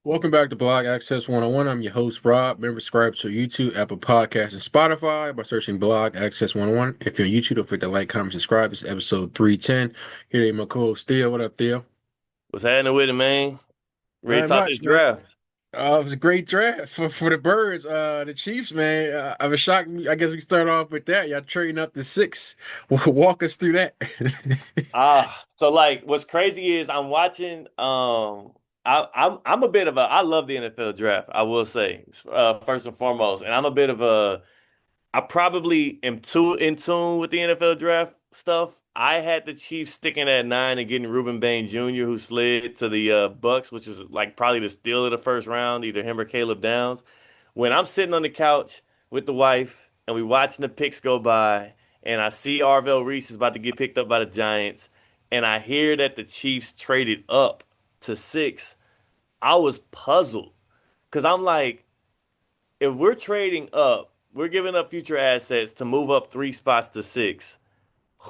Welcome back to Blog Access 101. I'm your host, Rob. Remember, subscribe to YouTube, Apple Podcasts, and Spotify by searching Blog Access 101. If you're on YouTube, don't forget to like, comment, subscribe. This is episode 310. Here today, my co-host, Theo. What up, Theo? What's happening with it, man? Ready to Not talk this much, man. draft? It was a great draft for the Birds. The Chiefs, man. I was shocked. I guess we start off with that. Y'all trading up to six. Walk us through that. So like what's crazy is I'm watching I'm a bit of a I love the NFL draft, I will say, first and foremost. And I'm a bit of a I probably am too in tune with the NFL draft stuff. I had the Chiefs sticking at 9 and getting Reuben Bain Jr., who slid to the Bucks, which was like probably the steal of the first round, either him or Caleb Downs. When I'm sitting on the couch with the wife and we watching the picks go by, and I see Arvell Reese is about to get picked up by the Giants, and I hear that the Chiefs traded up to 6, I was puzzled because I'm like, if we're trading up, we're giving up future assets to move up 3 spots to 6.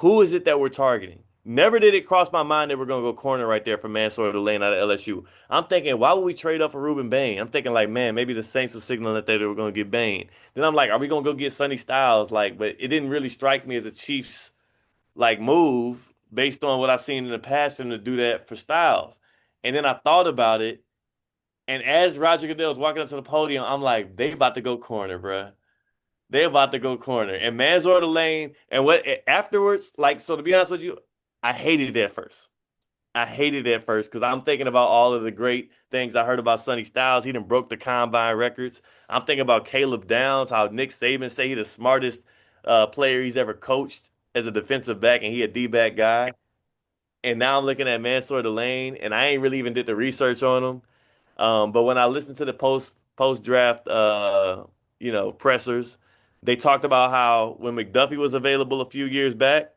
Who is it that we're targeting? Never did it cross my mind that we're going to go corner right there for Mansour Lane out of LSU. I'm thinking, why would we trade up for Reuben Bain? I'm thinking, like, man, maybe the Saints were signaling that they were going to get Bain. Then I'm like, are we going to go get Sonny Styles? Like, but it didn't really strike me as a Chiefs like move based on what I've seen in the past for them to do that for Styles. And then I thought about it, and as Roger Goodell was walking up to the podium, I'm like, they about to go corner, bruh. They about to go corner. And Mansour Lane, and what afterwards, like, so to be honest with you, I hated it at first. I hated it at first because I'm thinking about all of the great things I heard about Sonny Styles. He done broke the combine records. I'm thinking about Caleb Downs, how Nick Saban say he's the smartest player he's ever coached as a defensive back, and he a D-back guy. And now I'm looking at Mansour Lane, and I ain't really even did the research on him. But when I listened to the post draft, pressers, they talked about how when McDuffie was available a few years back,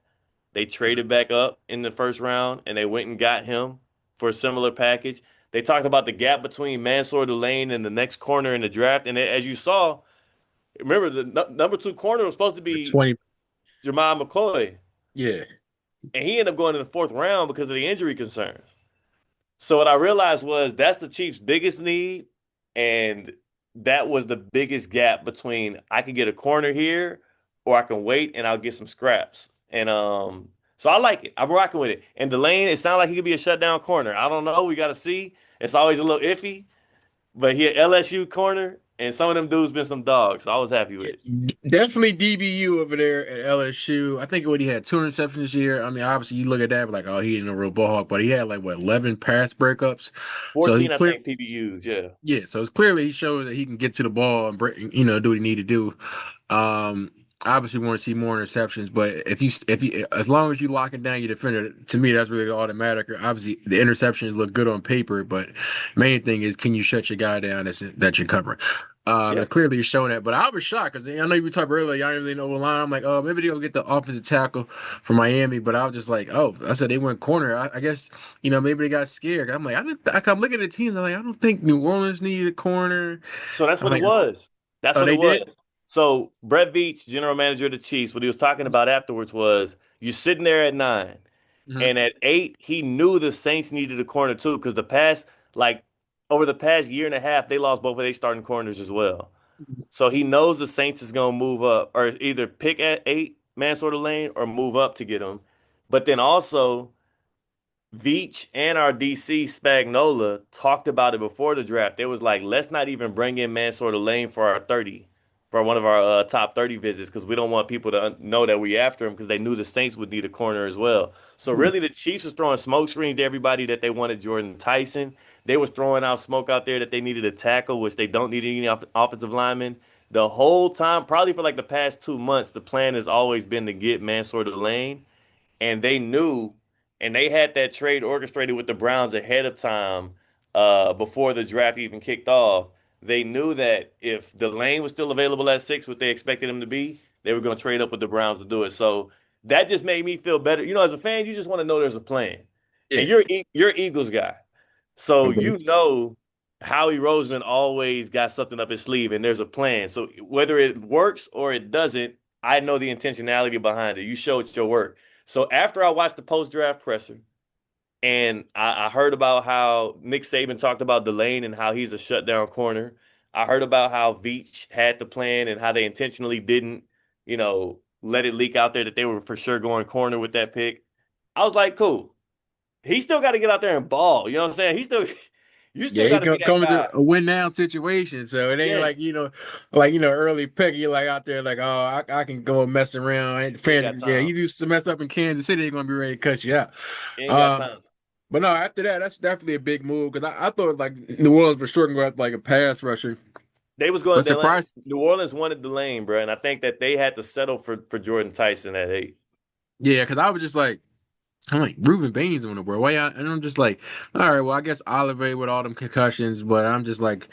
they traded back up in the first round and they went and got him for a similar package. They talked about the gap between Mansour Lane and the next corner in the draft, and as you saw, remember the number 2 corner was supposed to The be 20. Jamal McCoy, Yeah. and he ended up going in the 4th round because of the injury concerns. So what I realized was that's the Chiefs' biggest need, and that was the biggest gap between I can get a corner here, or I can wait and I'll get some scraps. And so I like it. I'm rocking with it. And Delane, it sounds like he could be a shutdown corner. I don't know. We got to see. It's always a little iffy, but he LSU corner, and some of them dudes been some dogs. So I was happy with Yeah, it. definitely DBU over there at LSU. I think what he had 2 interceptions this year. I mean, obviously you look at that like, oh, he ain't a real ball hawk, but he had like what 11 pass breakups. So he 14, I clear, think PBUs. Yeah. yeah. So it's clearly he showed that he can get to the ball and break, do what he need to do. Um, Obviously want to see more interceptions, but if you as long as you locking down your defender, to me that's really all that matters. Obviously the interceptions look good on paper, but main thing is can you shut your guy down that you're covering. Yeah. And clearly you're showing that, but I was shocked because I know you talked earlier. Y'all didn't really know what line. I'm like, oh, maybe they'll get the offensive tackle for Miami, but I was just like, oh, I said they went corner. I guess maybe they got scared. I'm like, I didn't. I'm looking at the team. I'm like, I don't think New Orleans needed a corner. So that's I'm what it like, was. That's oh, what it they did. was. So Brett Veach, general manager of the Chiefs, what he was talking about afterwards was you're sitting there at 9, Mhm. and at 8, he knew the Saints needed a corner too, because like over the past year and a half, they lost both of their starting corners as well. So he knows the Saints is gonna move up, or either pick at 8, Mansour Lane, or move up to get him. But then also Veach and our DC Spagnola talked about it before the draft. They was like, let's not even bring in Mansour Lane for our 30, for one of our top 30 visits, because we don't want people to know that we after him because they knew the Saints would need a corner as well. So really, the Chiefs was throwing smoke screens to everybody that they wanted Jordan Tyson. They was throwing out smoke out there that they needed a tackle, which they don't need any offensive linemen. The whole time, probably for like the past 2 months, the plan has always been to get Mansour Lane, and they knew, and they had that trade orchestrated with the Browns ahead of time, before the draft even kicked off. They knew that if Delane was still available at 6, what they expected him to be, they were going to trade up with the Browns to do it. So that just made me feel better. As a fan, you just want to know there's a plan, and Yeah. you're Eagles guy, so Howie Roseman always got something up his sleeve, and there's a plan. So whether it works or it doesn't, I know the intentionality behind it. You showed your work. So after I watched the post draft presser, And I heard about how Nick Saban talked about Delane and how he's a shutdown corner. I heard about how Veach had the plan and how they intentionally didn't, let it leak out there that they were for sure going corner with that pick. I was like, cool. He still got to get out there and ball. You know what I'm saying? You Yeah, still he got to be that comes guy. to a win now situation, so it ain't Yes, like early pick. You're like out there like, oh, I can go mess around. And he ain't fans, got yeah, time. he used to mess up in Kansas City. They're gonna be ready to cut you out. He ain't got Um, time. but no, after that, that's definitely a big move because I thought like New Orleans was sure gonna go after like a pass rusher. They was going But Delane. surprised, New Orleans wanted Delane, bro, and I think that they had to settle for Jordan Tyson at 8. yeah, because I was just like. I'm like Ruben Baines on the board. Why? And I'm just like, all right, well, I guess Olive with all them concussions, but I'm just like,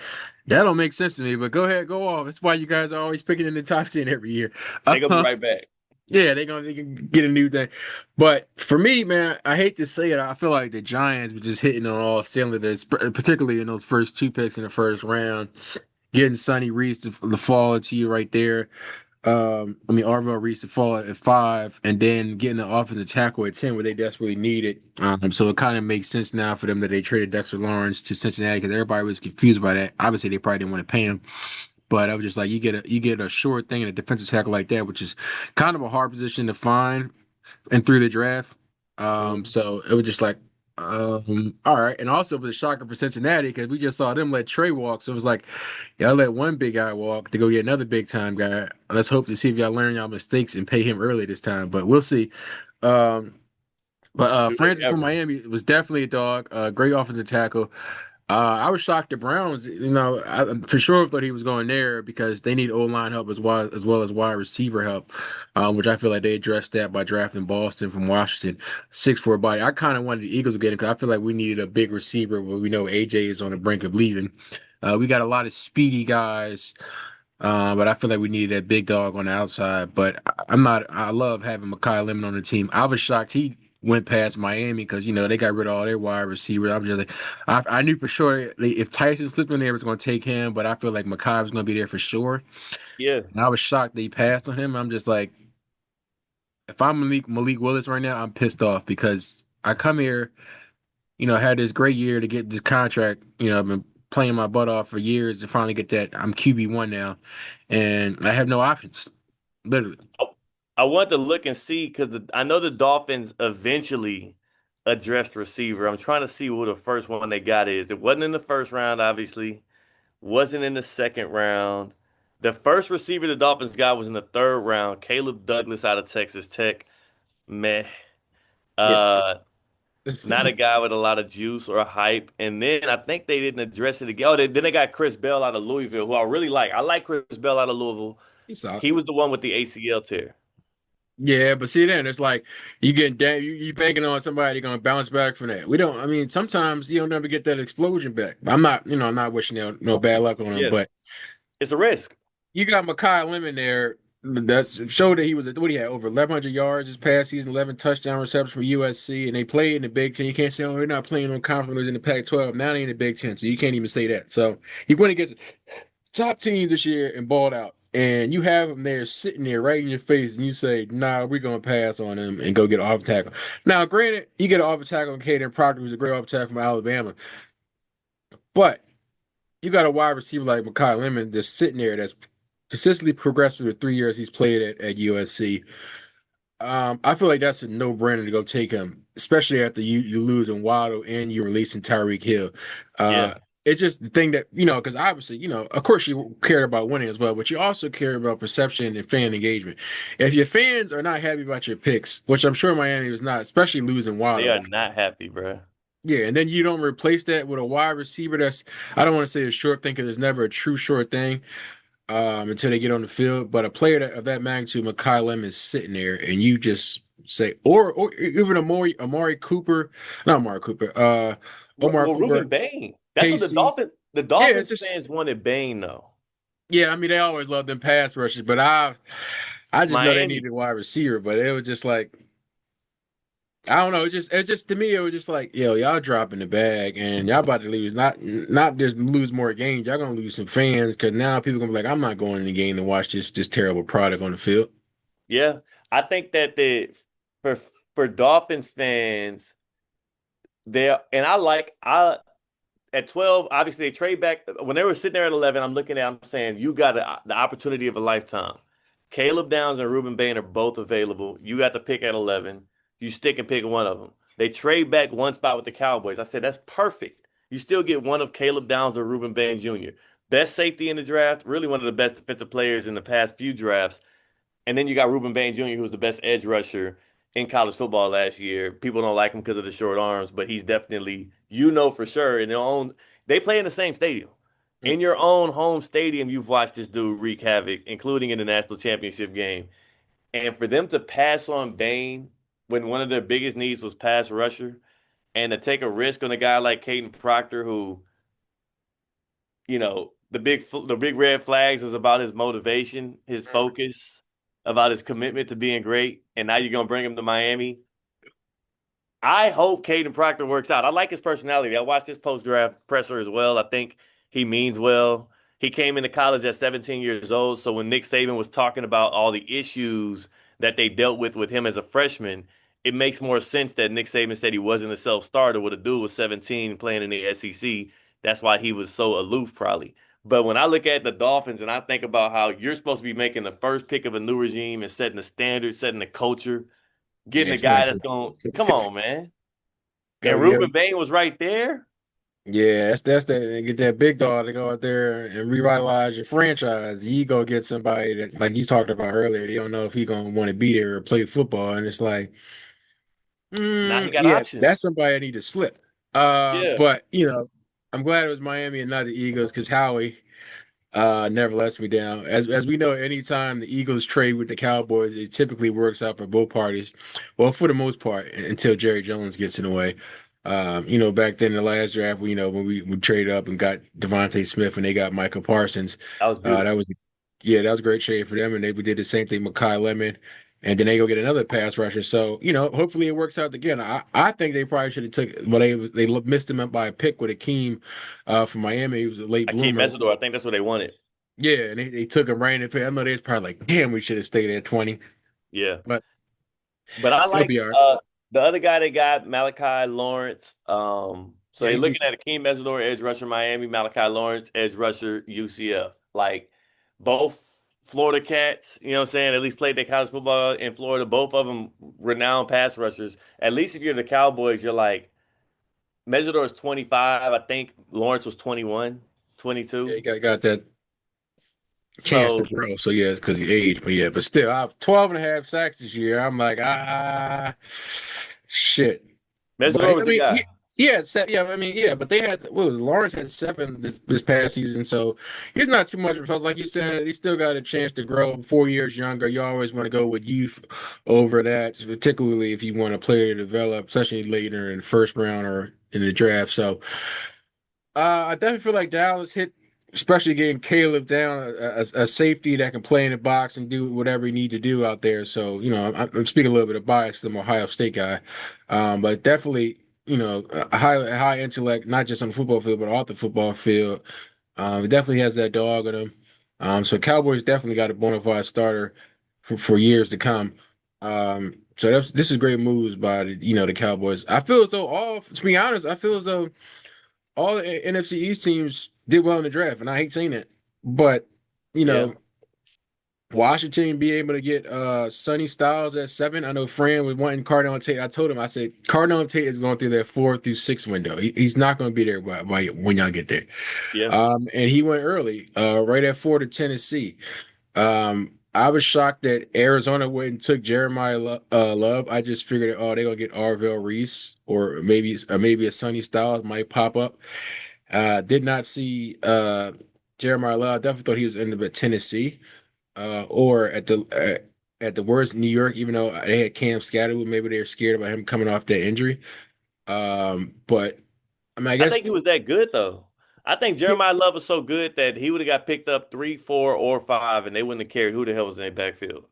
that don't make sense to me. But go ahead, go off. That's why you guys are always picking in the top 10 every year. They gonna be Uh, right back. yeah, they can get a new thing. But for me, man, I hate to say it, I feel like the Giants were just hitting on all cylinders, particularly in those first two picks in the first round. Getting Sonny Reese to fall into you right there. Arvell Reese to fall at 5, and then getting the offensive tackle at 10, where they desperately needed. So it kind of makes sense now for them that they traded Dexter Lawrence to Cincinnati because everybody was confused by that. Obviously, they probably didn't want to pay him, but I was just like, you get a short thing in a defensive tackle like that, which is kind of a hard position to find and through the draft. Mhm. So it was just like, all right. And also it was a shocker for Cincinnati because we just saw them let Trey walk. So it was like, y'all let one big guy walk to go get another big time guy. Let's hope to see if y'all learn y'all mistakes and pay him early this time. But we'll see. Um, but Do they Francis from ever? Miami was definitely a dog. Great offensive tackle. I was shocked the Browns, I for sure thought he was going there because they need O-line help as well as wide receiver help, which I feel like they addressed that by drafting Boston from Washington, 6'4" body. I kind of wanted the Eagles to get him because I feel like we needed a big receiver, but we know AJ is on the brink of leaving. We got a lot of speedy guys, but I feel like we needed that big dog on the outside. But I'm not. I love having Mekhi Lemon on the team. I was shocked he went past Miami because they got rid of all their wide receivers. I'm just like, I knew for sure if Tyson slipped in there, it was going to take him. But I feel like Mekhi was going to be there for sure. Yeah. And I was shocked that he passed on him. I'm just like, if I'm Malik Willis right now, I'm pissed off because I come here, had this great year to get this contract. I've been playing my butt off for years to finally get that. I'm QB1 now, and I have no options. Literally. I, I want to look and see because I know the Dolphins eventually addressed receiver. I'm trying to see who the first one they got is. It wasn't in the first round, obviously. Wasn't in the second round. The first receiver the Dolphins got was in the third round. Caleb Douglas out of Texas Tech. Meh. Yeah. Uh, Not a guy with a lot of juice or hype. And then I think they didn't address it again. Then they got Chris Bell out of Louisville, who I really like. I like Chris Bell out of Louisville. He's solid. He was the one with the ACL tear. Yeah, but see then it's like you getting damn you banking on somebody gonna bounce back from that. We don't. I mean, sometimes you don't never get that explosion back. I'm not wishing no bad luck on him, Yeah, but it's a risk. you got Mekhi Lemon there. That's showed that he was what he had over 1,100 yards this past season, 11 touchdown receptions for USC, and they played in the Big Ten. You can't say, oh, they're not playing on conference in the Pac-12. Now they're in the Big Ten, so you can't even say that. So he went against top teams this year and balled out. And you have him there sitting there right in your face, and you say, nah, we're going to pass on him and go get an off tackle. Now, granted, you get an off tackle on Caden Proctor, who's a great off tackle from Alabama, but you got a wide receiver like Mekhi Lemon that's sitting there that's consistently progressed through the 3 years he's played at USC. I feel like that's a no-brainer to go take him, especially after you lose in Waddle and you're releasing Tyreek Hill. Yeah, Uh, it's just the thing that, because obviously, of course you care about winning as well, but you also care about perception and fan engagement. If your fans are not happy about your picks, which I'm sure Miami was not, especially losing they Waddle, are not happy, bro. yeah, and then you don't replace that with a wide receiver that's, I don't want to say a short thing because there's never a true short thing until they get on the field. But a player of that magnitude, Mekhi Lemon, is sitting there, and you just say, or even Amari Cooper, not Amari Cooper, Omar Well, Cooper, Ruben Bain. That's what the KC. Dolphins. The Yeah, it's Dolphins just fans wanted Bain though. yeah. I mean, they always love them pass rushes, but I just know they Miami. needed a wide receiver. But it was just like I don't know. It's just to me, it was just like, yo, y'all dropping the bag and y'all about to lose. Not just lose more games. Y'all gonna lose some fans because now people gonna be like, I'm not going in the game to watch this terrible product on the field. Yeah, I think that for for Dolphins fans, there, and I at 12, obviously they trade back. When they were sitting there at 11, I'm looking at, I'm saying, you got the opportunity of a lifetime. Caleb Downs and Ruben Bain are both available. You got to pick at 11. You stick and pick one of them. They trade back one spot with the Cowboys. I said, that's perfect. You still get one of Caleb Downs or Ruben Bain Jr. Best safety in the draft, really one of the best defensive players in the past few drafts. And then you got Ruben Bain Jr., who was the best edge rusher in college football last year. People don't like him because of the short arms, but he's definitely, for sure, in their own. They play in the same stadium. In your own home stadium, you've watched this dude wreak havoc, including in the national championship game. And for them to pass on Bain when one of their biggest needs was pass rusher, and to take a risk on a guy like Caden Proctor, who, the big red flags is about his motivation, his focus, about his commitment to being great, and now you're gonna bring him to Miami. I hope Caden Proctor works out. I like his personality. I watched his post draft presser as well. I think he means well. He came into college at 17 years old, so when Nick Saban was talking about all the issues that they dealt with him as a freshman, it makes more sense that Nick Saban said he wasn't a self-starter. What a dude was 17 playing in the SEC. That's why he was so aloof, probably. But when I look at the Dolphins and I think about how you're supposed to be making the first pick of a new regime and setting the standard, setting the culture, Yeah, getting a it's not guy that's good. going, come on, man. Go, And yeah, Ruben Bain was right there. yeah. That's that. Get that big dog to go out there and revitalize your franchise. You go get somebody that, like you talked about earlier, they don't know if he gonna want to be there or play football, and it's like, Now he got yeah, options. that's somebody I need to slip. Yeah, But I'm glad it was Miami and not the Eagles because Howie never lets me down. As we know, anytime the Eagles trade with the Cowboys, it typically works out for both parties. Well, for the most part, until Jerry Jones gets in the way. Back then in the last draft, when we traded up and got Devontae Smith and they got Michael Parsons, that was that beautiful. was yeah, that was a great trade for them. And we did the same thing with Kai Lemon. And then they go get another pass rusher. So, hopefully it works out again. I think they probably should have took, well, they missed him up by a pick with Akeem from Miami. He was a late Akeem bloomer. Mesidor, I think that's what they wanted. Yeah, and they took him right in the pick. I know they was probably like, damn, we should have stayed at 20, Yeah. but But I it'll like be all right. the other guy they got, Malachi Lawrence. So Yeah, they're he's looking decent. at Akeem Mesidor, edge rusher Miami, Malachi Lawrence, edge rusher UCF. Like both Florida cats, you know what I'm saying? At least played their college football in Florida. Both of them renowned pass rushers. At least if you're the Cowboys, you're like Mesidor is 25. I think Lawrence was 21, Yeah, 22. he got that chance to So grow. So, yeah, because he aged. But, yeah, but still, I have 12 and a half sacks this year. I'm like, shit. Mesidor But, was I the mean, guy. yeah, I mean, yeah, but they had, what was it, Lawrence had 7 this past season. So, he's not too much because, like you said, he still got a chance to grow. 4 years younger. You always want to go with youth over that, particularly if you want a player to develop, especially later in the first round or in the draft. So, I definitely feel like Dallas hit, especially getting Caleb down, a safety that can play in the box and do whatever he need to do out there. So, I'm speaking a little bit of bias. 'Cause I'm an Ohio State guy, but definitely, a high intellect, not just on the football field, but off the football field. It definitely has that dog in him. So Cowboys definitely got a bona fide starter for years to come. So this is great moves by the Cowboys. I feel as though to be honest, I feel as though all the NFC East teams did well in the draft, and I hate saying it, but you Yeah. know, Washington be able to get Sonny Styles at 7. I know Fran was wanting Cardinal Tate. I told him, I said Cardinal Tate is going through that 4 through 6 window. He's not going to be there when y'all get there. Yeah. And he went early, right at 4 to Tennessee. I was shocked that Arizona went and took Jeremiah Love. I just figured, oh, they're gonna get Arvell Reese or maybe a Sonny Styles might pop up. Did not see Jeremiah Love. I definitely thought he was in at Tennessee or at the worst New York. Even though they had Cam Scatterwood, maybe they're scared about him coming off that injury. But I mean, I I guess think he was that good though. I think yeah, Jeremiah Love was so good that he would have got picked up 3, 4, or 5, and they wouldn't have cared who the hell was in their backfield.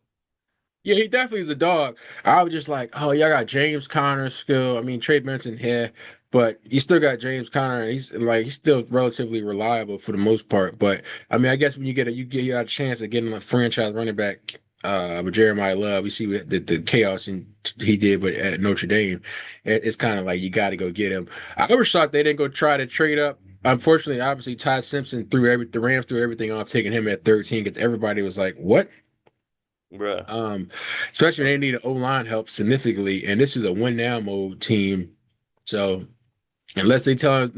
yeah, he definitely is a dog. I was just like, oh, y'all got James Conner still. I mean, Trey Benson here, but you still got James Conner, and he's still relatively reliable for the most part. But I mean, I guess when you get a chance of getting a franchise running back, with Jeremiah Love. We see the chaos he did with at Notre Dame. It's kind of like you got to go get him. I always thought they didn't go try to trade up. Unfortunately, obviously, Ty Simpson the Rams threw everything off, taking him at 13 because everybody was like, "What?" Bruh. Um, Especially when they need an O line help significantly, and this is a win now mode team. So unless they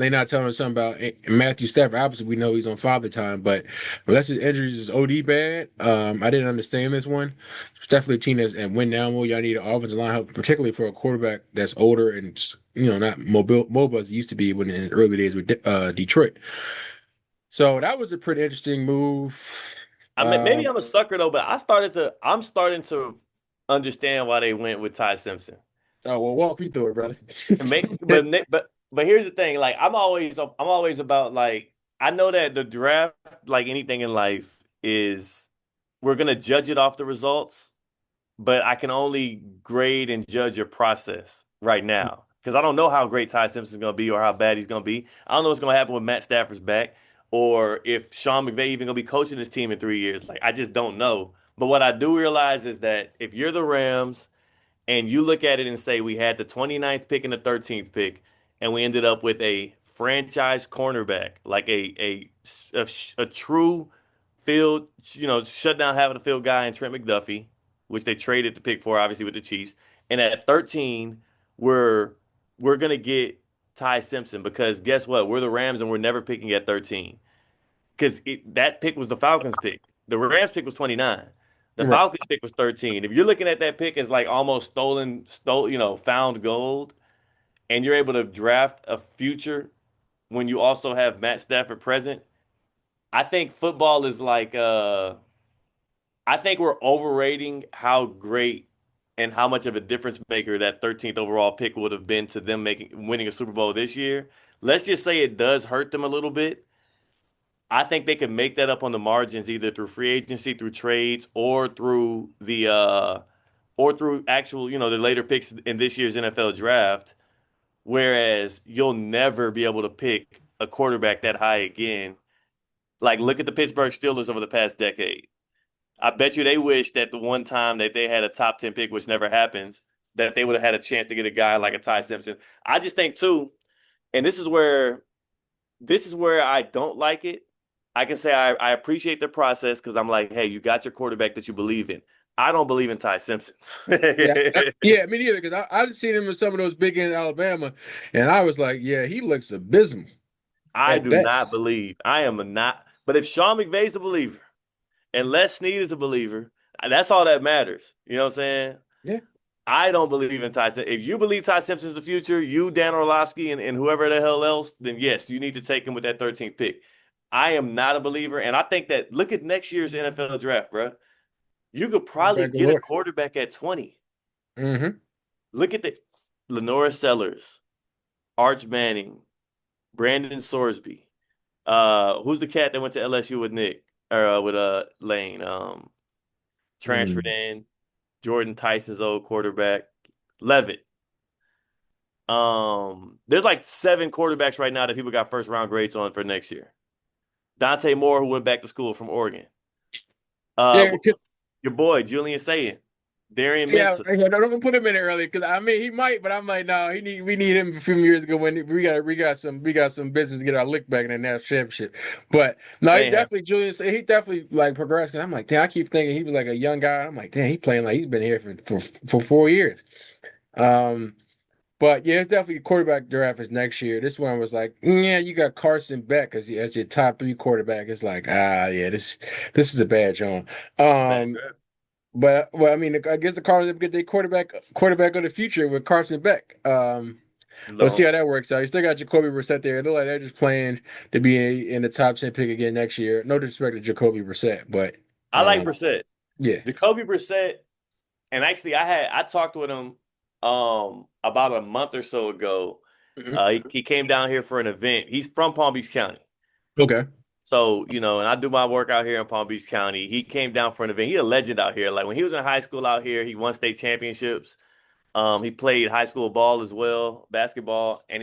not telling us something about Matthew Stafford. Obviously, we know he's on father time, but unless his injuries is OD bad, I didn't understand this one. It's definitely a team that's and win now mode. Y'all need an offensive line help, particularly for a quarterback that's older and not mobile as it used to be when in the early days with Detroit. So that was a pretty interesting move. I mean, maybe Um, I'm a sucker though, but I'm starting to understand why they went with Ty Simpson. oh well, walk me through it, brother. And but here's the thing, like I'm always about like I know that the draft, like anything in life, is we're gonna judge it off the results, but I can only grade and judge your process right now because I don't know how great Ty Simpson's going to be or how bad he's going to be. I don't know what's going to happen with Matt Stafford's back or if Sean McVay even going to be coaching his team in 3 years. Like I just don't know. But what I do realize is that if you're the Rams and you look at it and say we had the 29th pick and the 13th pick, and we ended up with a franchise cornerback, like a true field, shut down half of the field guy in Trent McDuffie, which they traded the pick for, obviously with the Chiefs. And at 13, we're we're gonna get Ty Simpson because guess what? We're the Rams and we're never picking at 13 because that pick was the Falcons pick. The Rams pick was 29. The right. Falcons pick was 13. If you're looking at that pick as like almost found gold, and you're able to draft a future when you also have Matt Stafford present, I think football is like I think we're overrating how great and how much of a difference maker that 13th overall pick would have been to them making winning a Super Bowl this year. Let's just say it does hurt them a little bit. I think they could make that up on the margins either through free agency, through trades, or through actual, the later picks in this year's NFL draft. Whereas you'll never be able to pick a quarterback that high again. Like look at the Pittsburgh Steelers over the past decade. I bet you they wish that the one time that they had a top 10 pick, which never happens, that they would have had a chance to get a guy like a Ty Simpson. I just think too, and this is where I don't like it. I can say I appreciate the process because I'm like, hey, you got your quarterback that you believe in. I don't believe in Ty Simpson. Yeah, yeah, me neither. Because I've seen him in some of those big games in Alabama, and I was like, yeah, he looks abysmal I at do not best. believe. I am a not. But if Sean McVay's a believer and Les Snead is a believer, that's all that matters. You know what I'm saying? Yeah, I don't believe in Ty Simpson. If you believe Ty Simpson's the future, you, Dan Orlovsky, and whoever the hell else, then yes, you need to take him with that 13th pick. I am not a believer, and I think that look at next year's NFL draft, bro. You could probably quarterback get a galore. quarterback at 20. Mm-hmm. Look at the Lenora Sellers, Arch Manning, Brandon Sorsby. Who's the cat that went to LSU with Nick or with Lane? Transferred Mm. in Jordan Tyson's old quarterback, Levitt. There's like 7 quarterbacks right now that people got first round grades on for next year. Dante Moore, who went back to school from Oregon. Yeah, Uh, your boy Julian Sayin, Darian yeah. Minson. Yeah, don't put him in there early because I mean he might, but I'm like, no, we need him a few years ago when we got some business to get our lick back in the national championship. But no, That he ain't happening. definitely Julian. He definitely like progressed. Cause I'm like, damn, I keep thinking he was like a young guy. I'm like, damn, he playing like he's been here for 4 years. Um, But yeah, it's definitely quarterback draft is next year. This one was like, yeah, you got Carson Beck as your top three quarterback. It's like, yeah, this is a bad joint. Bad Um, draft. but well, I mean, I guess the Cardinals get their quarterback of the future with Carson Beck. We'll see No, how that works out. You still got Jacoby Brissett there. It look like they're just playing to be in the top 10 pick again next year. No disrespect to Jacoby Brissett, but I like um, Brissett. yeah. Jacoby Brissett, and actually I talked with him about a month or so ago. Mhm. He came down here for an event. He's from Palm Beach County. Okay. So, and I do my work out here in Palm Beach County. He came down for an event. He's a legend out here. Like when he was in high school out here, he won state championships. He played high school ball as well, basketball. And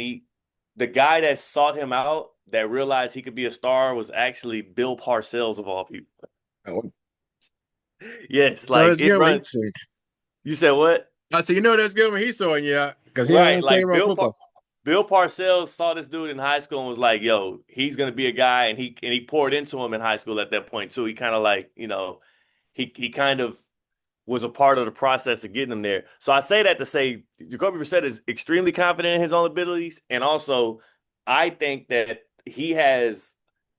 the guy that sought him out, that realized he could be a star, was actually Bill Parcells of all people. Oh, Yes, So like it's it good when runs. he's seen. You said what? I said, that's good when he's showing you because he Right, don't care like about football. Bill Parcells saw this dude in high school and was like, "Yo, he's gonna be a guy," and he poured into him in high school at that point too. He kind of like, he kind of was a part of the process of getting him there. So I say that to say Jacoby Brissett is extremely confident in his own abilities, and also I think that he has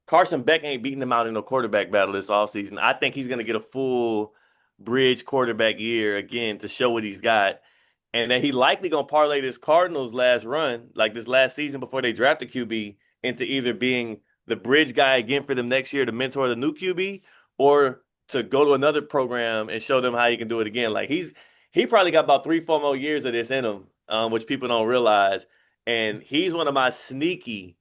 Carson Beck ain't beating him out in a quarterback battle this offseason. I think he's gonna get a full bridge quarterback year again to show what he's got. And then he likely gonna parlay this Cardinals last run, like this last season before they draft a QB, into either being the bridge guy again for them next year to mentor the new QB, or to go to another program and show them how he can do it again. Like he probably got about 3, 4 more years of this in him, which people don't realize. And he's one of my sneaky.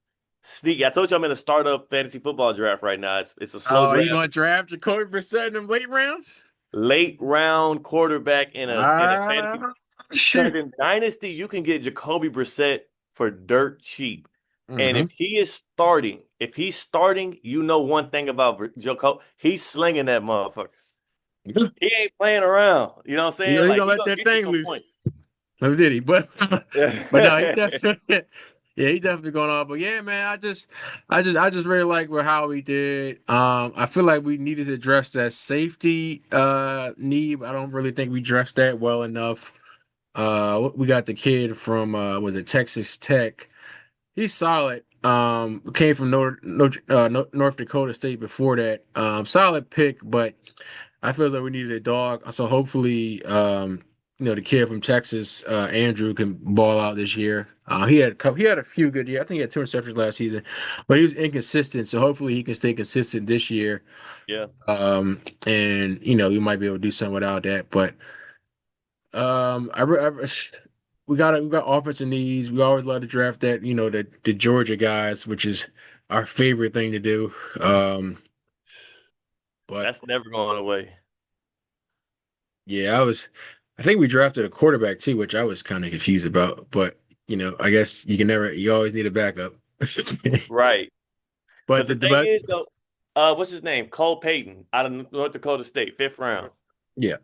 I told you I'm in a startup fantasy football draft right now. It's a slow Oh, are you draft. going to draft Jacoby Brissett in them late rounds? Late round quarterback in a fantasy. Ah, Because shoot. in Dynasty, you can get Jacoby Brissett for dirt cheap. And Hmm. if he's starting, you know one thing about Jacoby, he's slinging that motherfucker. He ain't playing around. You know what I'm He, saying? he Like gonna he let gonna that get you thing some loose. points. No, did he? But but no, he Yeah. definitely yeah, he definitely going off. But yeah, man, I just really like what how he did. I feel like we needed to address that safety need. I don't really think we addressed that well enough. We got the kid from was it Texas Tech? He's solid. Came from North Dakota State before that. Solid pick, but I feel like we needed a dog. So hopefully, the kid from Texas, Andrew, can ball out this year. He had a few good years. I think he had 2 interceptions last season, but he was inconsistent. So hopefully he can stay consistent this year. Yeah. And we might be able to do something without that. But we got offensive needs. We always love to draft that, the Georgia guys, which is our favorite thing to do. Um, but That's never going away. yeah, I think we drafted a quarterback too, which I was kind of confused about. But I guess you always need a backup. Right. But But the the thing but is though, what's his name? Cole Payton out of North Dakota State, 5th round. yeah,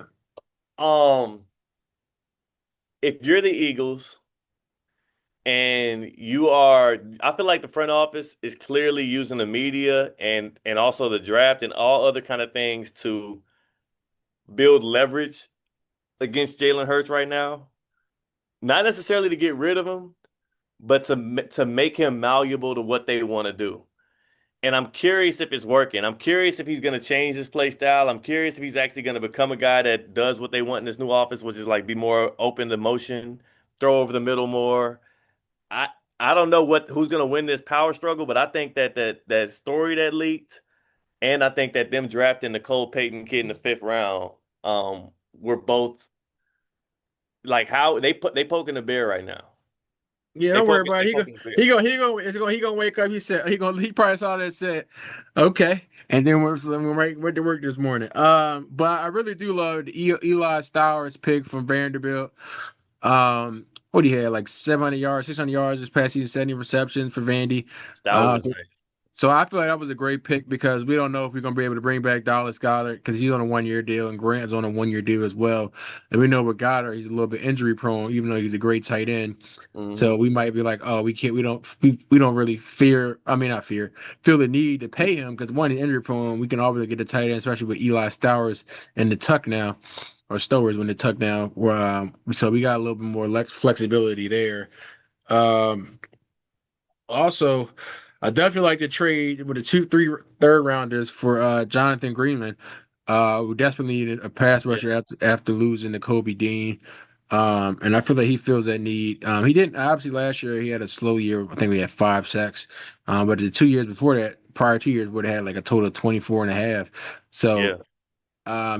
Um, if you're the Eagles and I feel like the front office is clearly using the media and also the draft and all other kind of things to build leverage against Jalen Hurts right now. Not necessarily to get rid of him, but to make him malleable to what they want to do. And I'm curious if it's working. I'm curious if he's going to change his play style. I'm curious if he's actually going to become a guy that does what they want in this new office, which is like be more open to motion, throw over the middle more. I I don't know who's going to win this power struggle, but I think that story that leaked, and I think that them drafting the Cole Payton kid in the 5th round, were both like how they poking the bear right now. yeah. They Don't worry poking about they it. poking the bear. He gonna wake up. He probably saw that and said, okay. And then went to work this morning. But I really do love the Eli Stowers pick from Vanderbilt. What he had like 700 yards, 600 yards this past season, 70 receptions for Vandy. Stowers Uh, is so, nice. so I feel like that was a great pick because we don't know if we're gonna be able to bring back Dallas Goedert because he's on a 1 year deal and Grant's on a 1 year deal as well. And we know with Goddard, he's a little bit injury prone, even though he's a great tight end. Hmm. So we might be like, oh, we don't really not fear, feel the need to pay him because one, he's injury prone. We can always get the tight end, especially with Eli Stowers and the tuck now, or Stowers when the tuck now. So we got a little bit more flexibility there. Um, Also, I definitely like to trade with the 2, 3 third rounders for Jonathan Greenland. We desperately needed a pass Yeah, rusher after losing to Kobe Dean. And I feel like he feels that need. He didn't obviously last year he had a slow year. I think we had 5 sacks. But the 2 years before that, prior 2 years would have had like a total of 24 and a half. So yeah,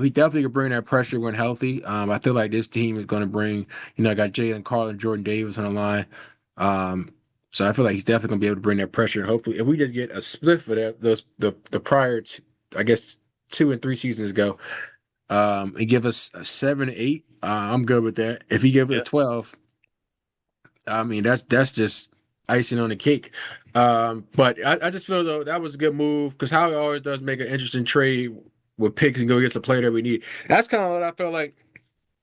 he definitely could bring that pressure when healthy. I feel like this team is going to bring, I got Jalen Carl and Jordan Davis on the line. Um, so I feel like he's definitely going to be able to bring that pressure. And hopefully, if we just get a split for the prior, I guess 2 and 3 seasons ago, and give us a 7, 8, I'm good with that. If he give us yeah. 12, I mean that's just icing on the cake. But I just feel though that was a good move because Howie always does make an interesting trade with picks and go get some player that we need. That's kind of what I felt like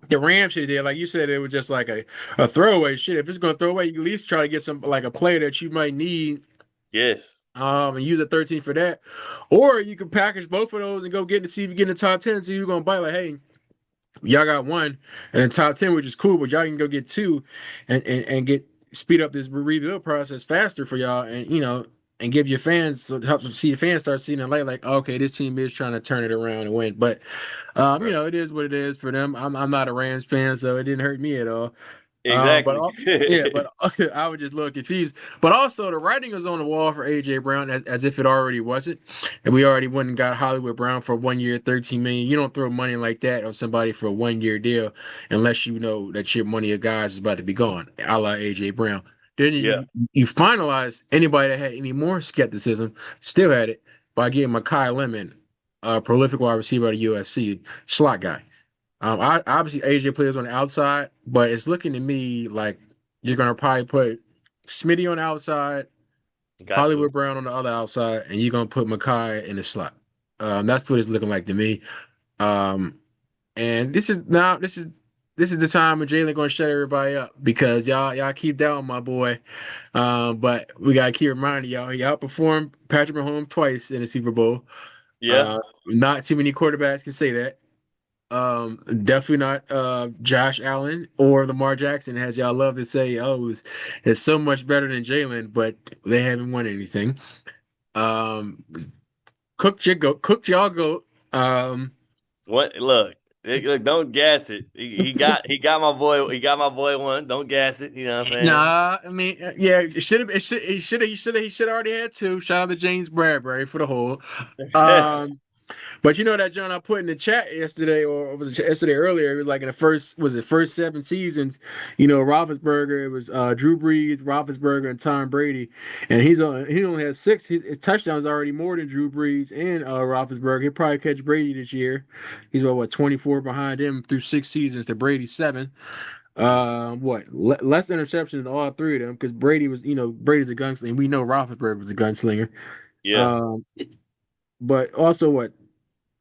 the Rams shit did. Like you said, it was just like a throwaway shit. If it's gonna throw away, you at least try to get some like a player that you might need, Yes. and use a 13 for that. Or you can package both of those and go get to see if you get in the top 10, see who's gonna bite. Like, hey, y'all got one and then top 10, which is cool, but y'all can go get two and get speed up this rebuild process faster for y'all, and and give your fans, so help see the fans start seeing the light, like, okay, this team is trying to turn it around and win. But Right. it is what it is for them. I'm not a Rams fan, so it didn't hurt me at all. But Exactly. yeah, but I was just a little confused. But also, the writing was on the wall for AJ Brown, as if it already wasn't, and we already went and got Hollywood Brown for 1 year, 13 million. You don't throw money like that on somebody for a 1 year deal unless you know that your money of guys is about to be gone, a la AJ Brown. Then Yeah. you finalized anybody that had any more skepticism, still had it by getting Makai Lemon, a prolific wide receiver out of USC, slot guy. I obviously AJ plays on the outside, but it's looking to me like you're gonna probably put Smitty on the outside, Got Hollywood to. Brown on the other outside, and you're gonna put Makai in the slot. That's what it's looking like to me. Um, and this is the time when Jalen gonna shut everybody up because y'all keep down my boy. But we gotta keep reminding y'all he outperformed Patrick Mahomes twice in the Super Bowl. Yeah. Not too many quarterbacks can say that. Definitely not Josh Allen or Lamar Jackson, as y'all love to say. Oh, it's so much better than Jalen, but they haven't won anything. Um, cooked y'all goat. What? Look. Look, don't gas it. He got my boy one. Don't gas it. You know what I'm Nah, I mean, yeah, it should have. He should have already had two. Shout out to James Bradbury for the whole. saying? But you know that John I put in the chat yesterday, or was it yesterday earlier? It was like in the first 7 seasons. Roethlisberger. It was Drew Brees, Roethlisberger, and Tom Brady, and he only has six. His touchdowns already more than Drew Brees and Roethlisberger. He'll probably catch Brady this year. He's about what 24 behind him through 6 seasons to Brady's seven. Less interceptions than all three of them because Brady's a gunslinger. We know Roethlisberger was a gunslinger. Yeah. Um, but also what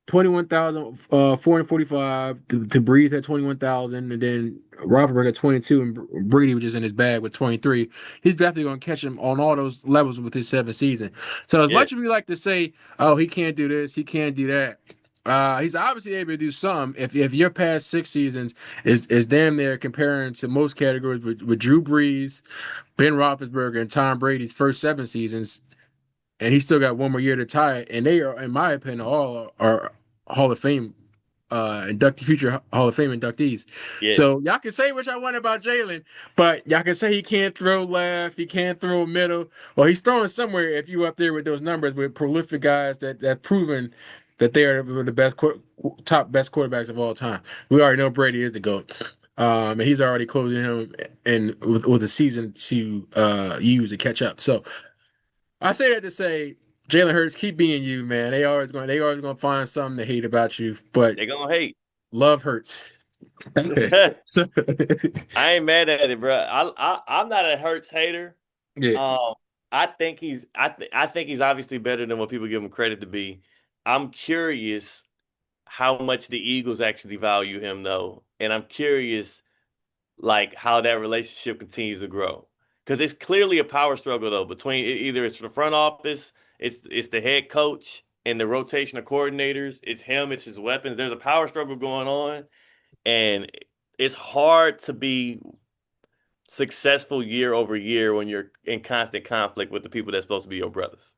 21,000, 445 to Breeze at 21,000, and then Roethlisberger at 22, and Brady was just in his bag with 23. He's definitely going to catch him on all those levels with his 7th season. So as Yeah. much as we like to say, oh, he can't do this, he can't do that. He's obviously able to do some. If your past 6 seasons is damn near comparing to most categories with Drew Brees, Ben Roethlisberger, and Tom Brady's first 7 seasons, and he still got one more year to tie it. And they are, in my opinion, all are Hall of Fame future Hall of Fame inductees. Yes. So y'all can say what y'all want about Jalen, but y'all can say he can't throw left, he can't throw middle. Well, he's throwing somewhere if you up there with those numbers with prolific guys that have proven that they are the best quarterbacks of all time. We already know Brady is the GOAT. And he's already closing him and with a season to use to catch up. So I say that to say, Jalen Hurts, keep being you, man. They always gonna find something to hate about you, but They gonna hate. love hurts. So, I ain't mad at it, bro. I'm not a Hurts hater. yeah. Um, I think he's obviously better than what people give him credit to be. I'm curious how much the Eagles actually value him though, and I'm curious like how that relationship continues to grow because it's clearly a power struggle though between either it's the front office, it's the head coach and the rotation of coordinators, it's him, it's his weapons. There's a power struggle going on, and it's hard to be successful year over year when you're in constant conflict with the people that's supposed to be your brothers.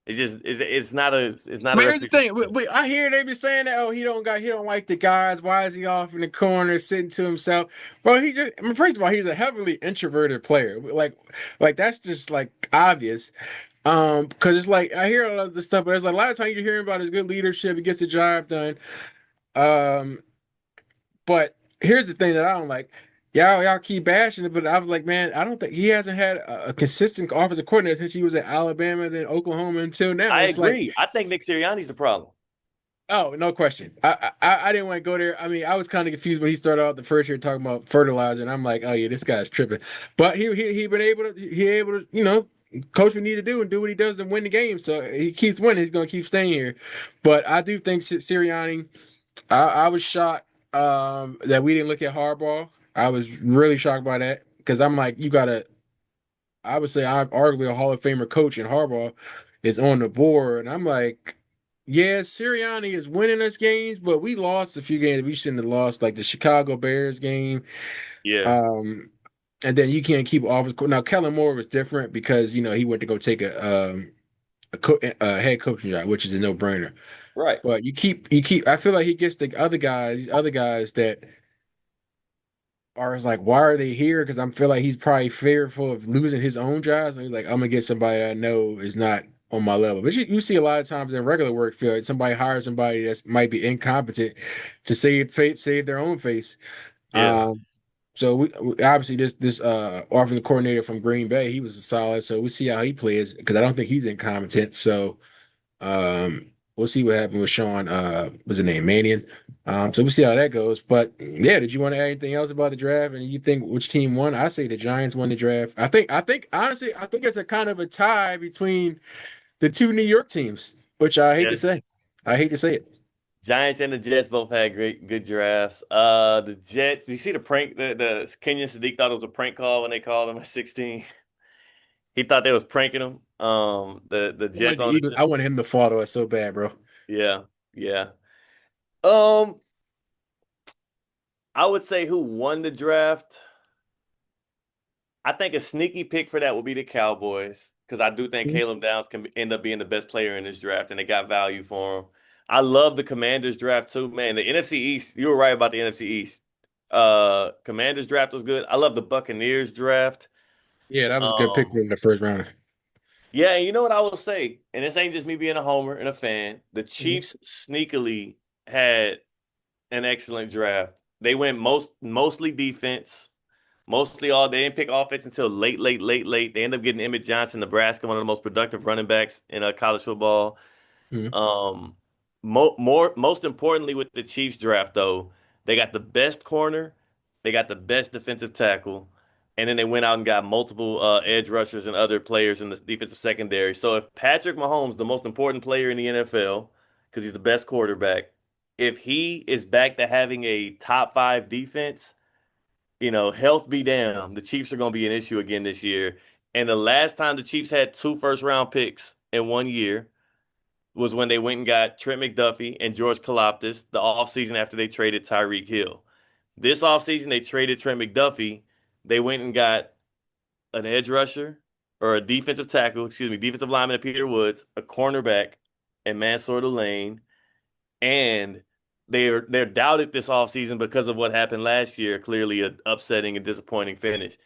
It's not a But here's the recipe for thing. I hear they be saying that, oh, he don't like the guys. Why is he off in the corner sitting to himself? Bro, first of all, he's a heavily introverted player. Like that's just like obvious. Because it's like I hear a lot of this stuff, but there's like, a lot of times you hear about his good leadership, he gets the job done. Um, but here's the thing that I don't like. Y'all keep bashing it, but I was like, man, I don't think he hasn't had a consistent offensive coordinator since he was at Alabama, then Oklahoma until now. I It's like, agree. I think Nick Sirianni's the problem. oh, no question. I didn't want to go there. I mean, I was kind of confused when he started out the first year talking about fertilizer, and I'm like, oh yeah, this guy's tripping. But he been able to coach what need to do and do what he does and win the game. So he keeps winning. He's going to keep staying here. But I do think Sirianni. I was shocked that we didn't look at Harbaugh. I was really shocked by that because I'm like, you got to. I would say I'm arguably a Hall of Famer coach, and Harbaugh is on the board. And I'm like, yeah, Sirianni is winning us games, but we lost a few games we shouldn't have lost, like the Chicago Bears game. Yeah, Um, and then you can't keep offense. Now Kellen Moore was different because he went to go take a head coaching job, which is a no brainer. right. But you keep. I feel like he gets the other guys that are like, why are they here? Because I feel like he's probably fearful of losing his own job. So he's like, I'm gonna get somebody that I know is not on my level. But you see a lot of times in regular work field, somebody hires somebody that might be incompetent to save their own face. Yeah. Um, so obviously this offensive coordinator from Green Bay, he was solid. So we see how he plays because I don't think he's incompetent. So we'll see what happened with Sean. What's his name, Mannion. So we'll see how that goes. But yeah, did you want to add anything else about the draft? And you think which team won? I say the Giants won the draft. I think honestly, I think it's a kind of a tie between the two New York teams, which I hate Yeah. to say. I hate to say it. Giants and the Jets both had good drafts. The Jets, you see the prank the Kenyon Sadiq thought it was a prank call when they called him at 16. He thought they was pranking him. The I wanted Jets the Eagles. ownership. I wanted him to fall to us so bad, bro. Yeah, yeah. Um, I would say who won the draft. I think a sneaky pick for that would be the Cowboys because I do think Caleb Downs can end up being the best player in this draft, and they got value for him. I love the Commanders draft too, man. The NFC East, you were right about the NFC East. Commanders draft was good. I love the Buccaneers draft. Yeah, that was a good pick Um, for him in the first round. yeah, and you know what I will say, and this ain't just me being a homer and a fan. The Mhm. Chiefs sneakily had an excellent draft. They went mostly defense. Mostly all they didn't pick offense until late, late, late, late. They end up getting Emmett Johnson, Nebraska, one of the most productive running backs in college football. Mhm. Um, most importantly with the Chiefs draft though, they got the best corner, they got the best defensive tackle, and then they went out and got multiple edge rushers and other players in the defensive secondary. So if Patrick Mahomes, the most important player in the NFL, because he's the best quarterback, if he is back to having a top five defense health be damned, the Chiefs are going to be an issue again this year. And the last time the Chiefs had two first round picks in one year was when they went and got Trent McDuffie and George Kalafdis the offseason after they traded Tyreek Hill. This offseason, they traded Trent McDuffie. They went and got an edge rusher or a defensive tackle, excuse me, defensive lineman Peter Woods, a cornerback, and Mansour Lane, and they're doubted this offseason because of what happened last year. Clearly, an upsetting and disappointing finish.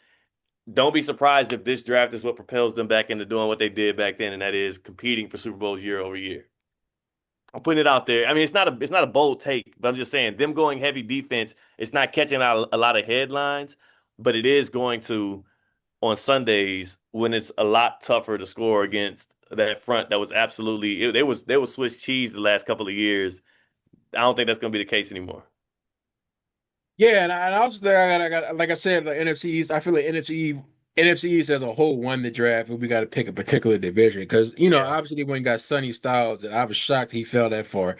Don't be surprised if this draft is what propels them back into doing what they did back then, and that is competing for Super Bowls year over year. I'm putting it out there. I mean, it's not a bold take, but I'm just saying them going heavy defense. It's not catching out a lot of headlines, but it is going to on Sundays when it's a lot tougher to score against that front that was absolutely they was Swiss cheese the last couple of years. I don't think that's going to be the case anymore. Yeah, and also there I got like I said, the NFC East. I feel like NFC East as a whole won the draft, and we got to pick a particular division because Yeah. obviously when you got Sonny Styles, and I was shocked he fell that far.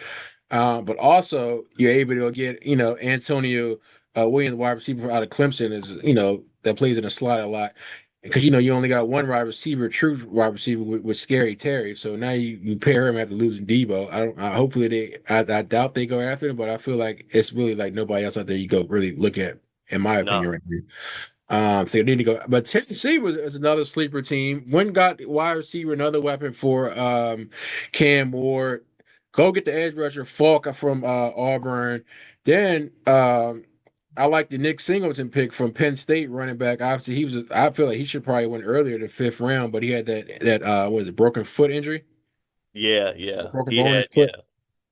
But also you're able to get Antonio Williams, wide receiver out of Clemson, is that plays in the slot a lot. Because you only got one wide receiver, true wide receiver with Scary Terry. So now you pair him after losing Debo. I don't. Hopefully I doubt they go after him, but I feel like it's really like nobody else out there you go really look at, in my opinion, No. right now. So you need to go. But Tennessee is another sleeper team. One got wide receiver, another weapon for Cam Ward. Go get the edge rusher Falk from Auburn. Then I like the Nick Singleton pick from Penn State running back. Obviously, I feel like he should probably went earlier the fifth round, but he had that was it broken foot injury, Yeah, yeah. broken He bone in had, his foot. yeah.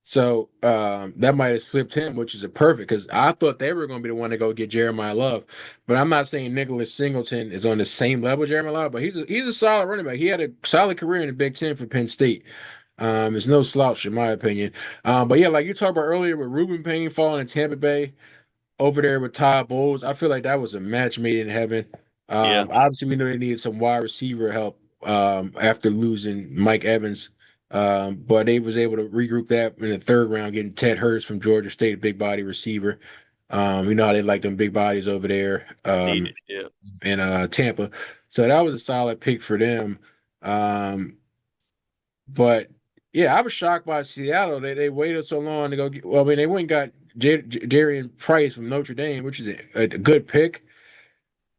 So that might have slipped him, which is a perfect because I thought they were going to be the one to go get Jeremiah Love, but I'm not saying Nicholas Singleton is on the same level as Jeremiah Love, but he's a solid running back. He had a solid career in the Big Ten for Penn State. It's no slouch in my opinion. But yeah, like you talked about earlier with Ruben Payne falling in Tampa Bay over there with Todd Bowles. I feel like that was a match made in heaven. Yeah. Obviously, we know they needed some wide receiver help after losing Mike Evans. But they was able to regroup that in the third round, getting Ted Hurst from Georgia State, a big body receiver. You know how they like them big bodies over there Need it. Yeah. in Tampa. So that was a solid pick for them. But yeah, I was shocked by Seattle. They waited so long to go get, well, I mean, they went and got Jarian Price from Notre Dame, which is a good pick.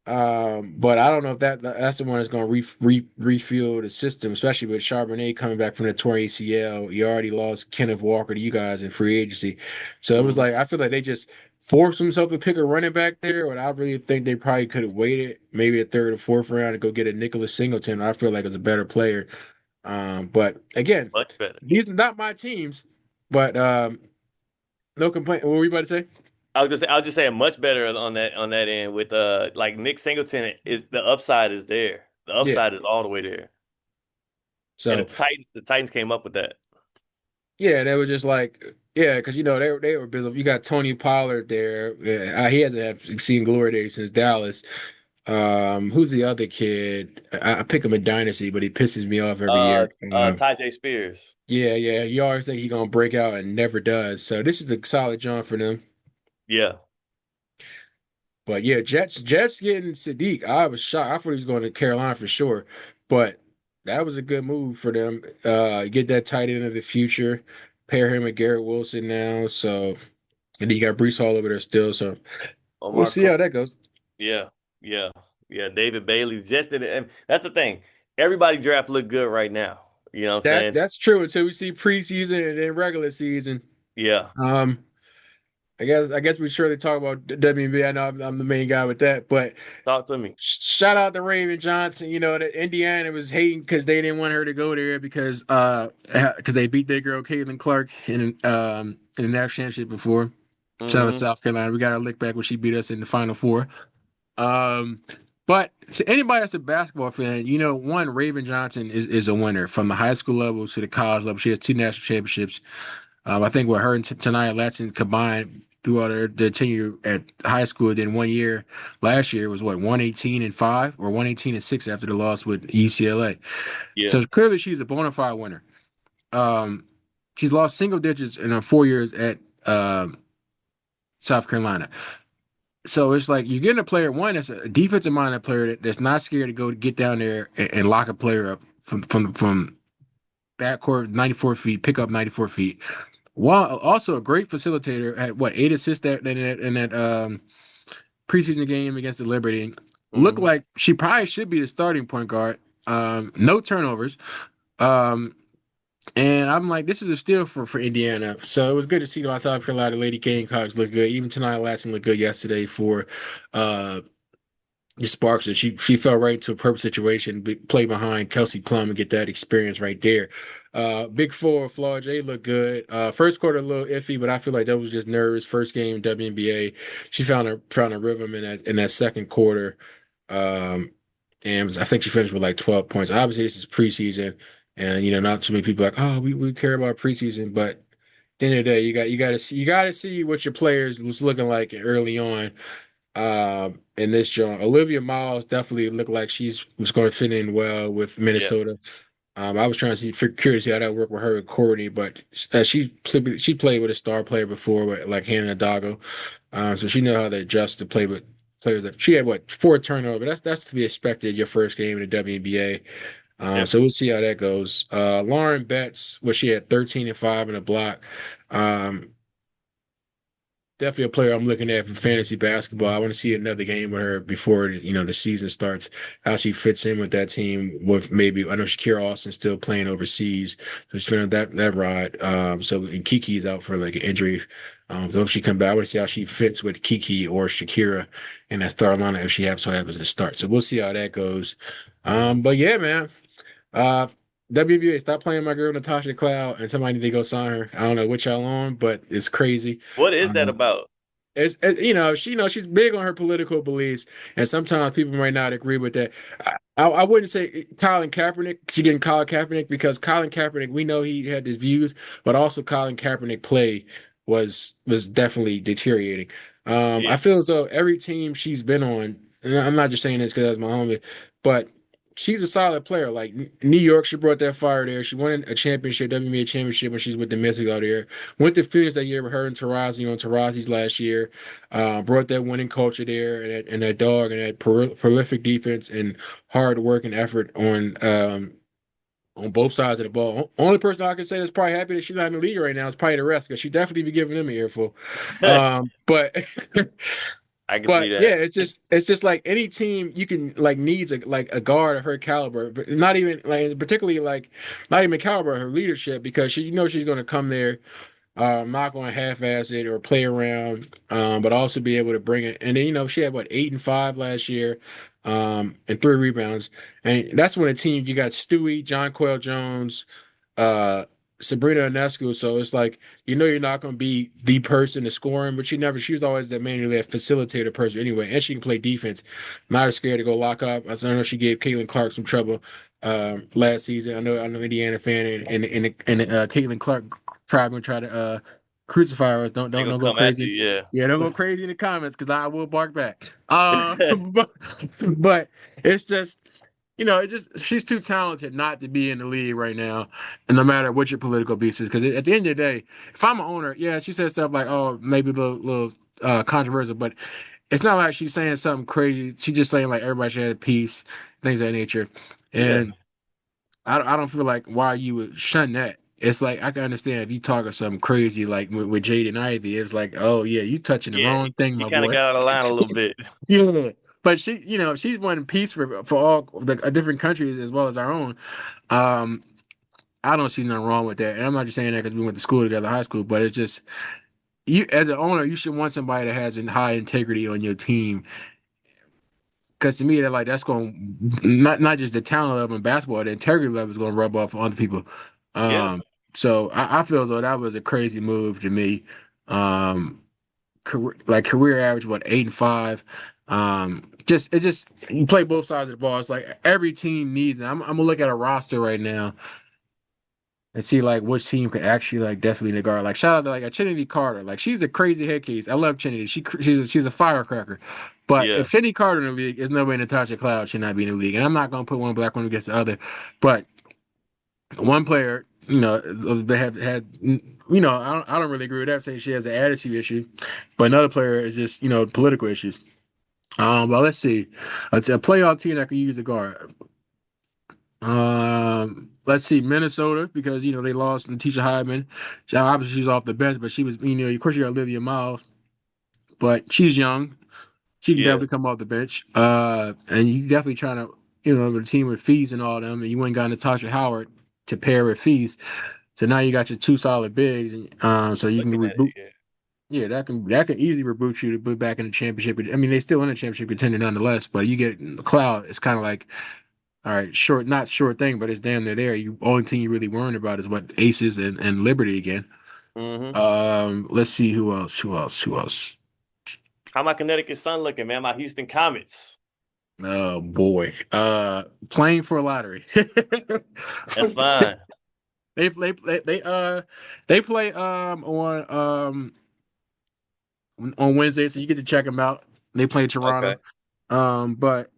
But I don't know if that's the one that's going to refuel the system, especially with Charbonnet coming back from the torn ACL. You already lost Kenneth Walker to you guys in free agency, so it was Hmm. like I feel like they just forced themselves to pick a running back there. But I really think they probably could have waited maybe a third or fourth round to go get a Nicholas Singleton. I feel like it's a better player. But again, Much better. these are not my teams, but no complaint. What were you about to say? I was just saying much better on that end with like Nick Singleton is the upside is there. The Yeah. upside is all the way there. And So The Titans came up with that. yeah, they were just like, yeah, because you know they were busy. You got Tony Pollard there. Yeah, he hasn't have seen glory days since Dallas. Who's the other kid? I pick him in Dynasty, but he pisses me off every year. Tajay Spears. Yeah. You always think he's gonna break out and never does. So this is a solid jump for them. Yeah. But yeah, Jets getting Sadiq. I was shocked. I thought he was going to Carolina for sure. But that was a good move for them. Get that tight end of the future. Pair him with Garrett Wilson now. So and then you got Brees Hall over there still. So we'll Omar see how Cook. that goes. Yeah. Yeah. Yeah. David Bailey just did it. And that's the thing. Everybody draft look good right now. You know what I'm That's saying? that's true until we see preseason and then regular season. Yeah. Um, I guess we surely talk about WNBA. I know I'm the main guy with that, but Talk to me. shout out to Raven Johnson. You know that Indiana was hating because they didn't want her to go there because they beat their girl Caitlin Clark in the national championship before. Shout out to Hmm. South Carolina. We got our lick back when she beat us in the Final Four. Um, but to anybody that's a basketball fan, you know, one, Raven Johnson is a winner from the high school level to the college level. She has two national championships. I think with her and Tanaya Latson combined throughout their tenure at high school, then 1 year last year was what 118-5 or 118-6 after the loss with UCLA. Yeah. So clearly she's a bona fide winner. Um, she's lost single digits in her 4 years at South Carolina. So it's like you're getting a player, one that's a defensive minded player that's not scared to go get down there and lock a player up from backcourt 94 feet, pick up 94 feet. While also a great facilitator, had what 8 assists in that preseason game against the Liberty. Looked Hmm. like she probably should be the starting point guard. No turnovers. Um, and I'm like, this is a steal for Indiana. So it was good to see my South Carolina Lady Gamecocks look good. Even tonight, Latson looked good yesterday for uh the Sparks. And she fell right into a perfect situation, play behind Kelsey Plum and get that experience right there. Big four, Flaw J looked good. First quarter a little iffy, but I feel like that was just nerves. First game WNBA. She found a rhythm in that second quarter. Um, and I think she finished with like 12 points. Obviously, this is preseason, and you know, not too many people are like, oh, we care about preseason, but at the end of the day, you got to see what your players is looking like early on. In this joint, Olivia Miles definitely looked like she's was going to fit in well with Yeah. Minnesota. I was trying to curious to see how that worked with her and Courtney, but she played with a star player before, with like Hannah Dago, so she know how to adjust to play with players. That she had what 4 turnovers. That's to be expected your first game in the WNBA. So we'll Definitely. see how that goes. Lauren Betts, well, she had 13 and 5 in a block. Um, Definitely a player I'm looking at for fantasy basketball. I want to see another game with her before the season starts. How she fits in with that team. With maybe I know Shakira Austin's still playing overseas, so she's feeling that ride. So and Kiki's out for like an injury. So if she come back, I want to see how she fits with Kiki or Shakira in that start lineup if she happens to start. So we'll see how that goes. But yeah, man. Uh, WNBA, stop playing my girl Natasha Cloud, and somebody need to go sign her. I don't know what y'all on, but it's crazy. What is that Uh, about? she's big on her political beliefs, and sometimes people might not agree with that. I wouldn't say Colin Kaepernick. She getting Colin Kaepernick because Colin Kaepernick, we know he had his views, but also Colin Kaepernick play was definitely deteriorating. Yeah. I feel as though every team she's been on, and I'm not just saying this because that's my homie, but she's a solid player. Like New York, she brought that fire there. She won a championship, WNBA championship when she's with the Mystics out there. Went to Phoenix that year with her and Tarazi on Tarazi's last year. Brought that winning culture there and that dog and that prolific defense and hard work and effort on both sides of the ball. Only person I can say that's probably happy that she's not in the league right now is probably the rest because she definitely be giving them an earful. But I can see But yeah, that. it's just like any team you can like needs a guard of her caliber, but not even like particularly like not even caliber her leadership because she's going to come there, not going to half-ass it or play around, but also be able to bring it. And then she had what 8 and 5 last year, and 3 rebounds, and that's when a team you got Stewie, John Quayle Jones, uh Sabrina Ionescu. So it's like you're not going to be the person to score him, but she was always that manually that facilitator person anyway, and she can play defense. Not as scared to go lock up. I know she gave Caitlin Clark some trouble last season. I know Indiana fan and Caitlin Clark try to crucify us. Don't They don't gonna don't go come after crazy. you, Yeah, don't yeah. go crazy in the comments because I will bark back. But it's just it just she's too talented not to be in the league right now, and no matter what your political beast is, because at the end of the day, if I'm an owner, yeah, she says stuff like, "Oh, maybe a little controversial," but it's not like she's saying something crazy. She's just saying like everybody should have peace, things of that nature, Yeah, and I don't feel like why you would shun that. It's like I can understand if you talk of something crazy like with Jaden Ivey, it's like, oh yeah, you touching the yeah. wrong thing, He my kind of boy. got out of line a little bit. Yeah. But she's wanting peace for all the different countries as well as our own. Um, I don't see nothing wrong with that. And I'm not just saying that because we went to school together, high school, but it's just you as an owner, you should want somebody that has a high integrity on your team. Because to me, that's going not just the talent level in basketball, the integrity level is going to rub off on other people. Yeah, So I feel as though that was a crazy move to me. Um, career average, what 8 and 5. Just you play both sides of the ball. It's like every team needs it. I'm gonna look at a roster right now and see like which team could actually like definitely in the guard. Like shout out to like a Trinity Carter. Like she's a crazy head case. I love Trinity. She's a firecracker. But yeah. if Trinity Carter in the league, there's no way Natasha Cloud should not be in the league. And I'm not gonna put one black one against the other. But one player, have had I don't really agree with that saying she has an attitude issue. But another player is just, political issues. But let's see. It's a playoff team that could use a guard. Let's see, Minnesota, because they lost Natisha Hyman. Obviously she's off the bench, but she was, of course you got Olivia Miles, but she's young. She can Yeah, definitely come off the bench. And you definitely trying to, with a team with Fees and all them, and you went and got Natasha Howard to pair with Fees. So now you got your two solid bigs, and so you can looking at reboot. it. Yeah, that can easily reboot you to put back in the championship. I mean, they still in the championship contender nonetheless, but you get Cloud. It's kind of like, all right, short, not short thing, but it's damn near there. You only thing you really worrying about is what Aces and Liberty again. Yeah. Let's see who else. Who else? Who else? How my Connecticut Sun looking, man? My Houston Comets. Oh boy. Playing for a lottery. That's fine. They play on Wednesday, so you get to check them out. They play Okay. Toronto. But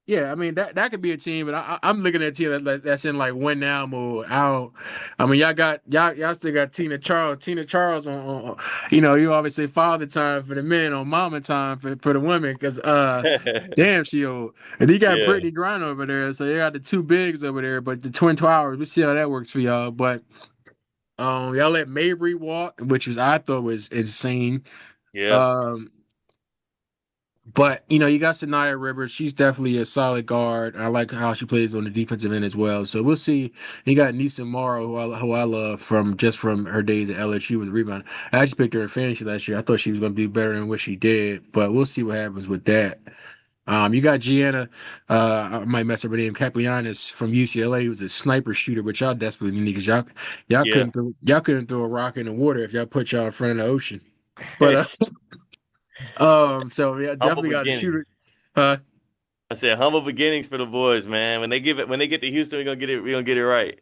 yeah, I mean that could be a team, but I'm looking at a team that's in like win now mode. I mean y'all still got Tina Charles. Tina Charles you always say father time for the men on mama time for the women because damn she old. And then you got Yeah, Brittany Griner over there, so you got the two bigs over there, but the Twin Towers, we see how that works for y'all. But y'all let Mabry walk, which I thought was insane. yeah. Um, but you got Sanaya Rivers. She's definitely a solid guard. I like how she plays on the defensive end as well. So we'll see. You got Nisa Morrow, who I love from her days at LSU with rebound. I actually picked her in fantasy last year. I thought she was going to do better than what she did, but we'll see what happens with that. You got Gianna. I might mess up her name. Caplianis from UCLA, who was a sniper shooter, which y'all desperately need because y'all Yeah. couldn't throw a rock in the water if y'all put y'all in front of the ocean. But so yeah, Humble definitely got a beginnings. shooter. Uh, I said humble beginnings for the boys, man. When they get to Houston, we're gonna get it right.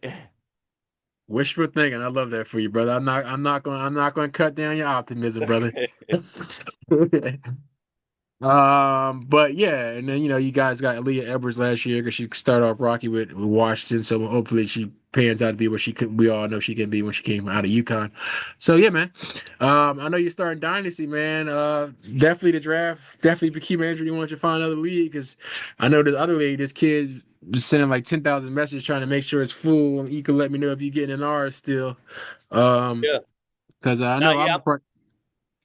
wishful thinking. I love that for you, brother. I'm not going to cut down your optimism, brother. But yeah, and then you guys got Aaliyah Edwards last year because she started off rocky with Washington, so hopefully she pans out to be what she could. We all know she can be when she came out of UConn. So yeah, man. I know you're starting dynasty, man. Definitely the draft. Definitely keep Andrew. You want to find another league because I know this other league. This kid was sending like 10,000 messages trying to make sure it's full. You can let me know if you're getting an R still. Um, Yeah. because I Now, know yeah, I'm a part.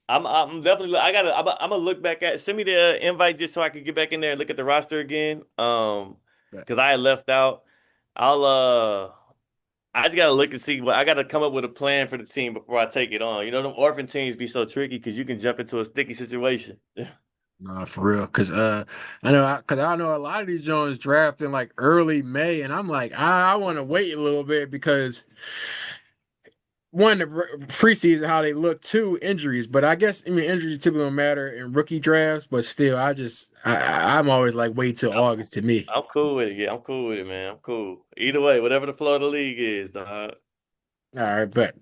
I'm definitely. I gotta. I'm gonna look back at. Send me the invite just so I can get back in there and look at the roster again. Because I had left out. I'll. I just gotta look and see what I gotta come up with a plan for the team before I take it on. You know, them orphan teams be so tricky because you can jump into a sticky situation. Nah, for real. Cause I know a lot of these Jones draft in like early May, and I'm like, I want to wait a little bit because one, the preseason how they look, two, injuries. But I guess injuries typically don't matter in rookie drafts, but still, I'm always like wait till I'm August to me. I'm cool with it. Yeah, I'm cool with it, man. I'm cool. Either way, whatever the flow of the league is, dog. All right, but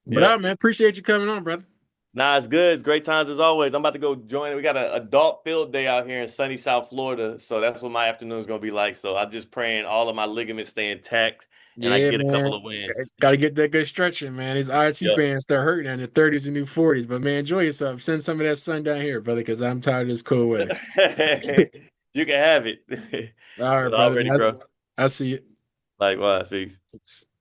Yep. man, appreciate you coming on, brother. Nah, it's good. It's great times as always. I'm about to go join. We got an adult field day out here in sunny South Florida, so that's what my afternoon is gonna be like. So I'm just praying all of my ligaments stay intact and I Yeah, get a man. couple of wins. Got to get that good stretching, man. His IT Yep. bands start hurting in the 30s and new 40s. But man, enjoy yourself. Send some of that sun down here, brother, because I'm tired of this cold weather. You can have it. All right, brother. Already, bro. I see Likewise, peace. it.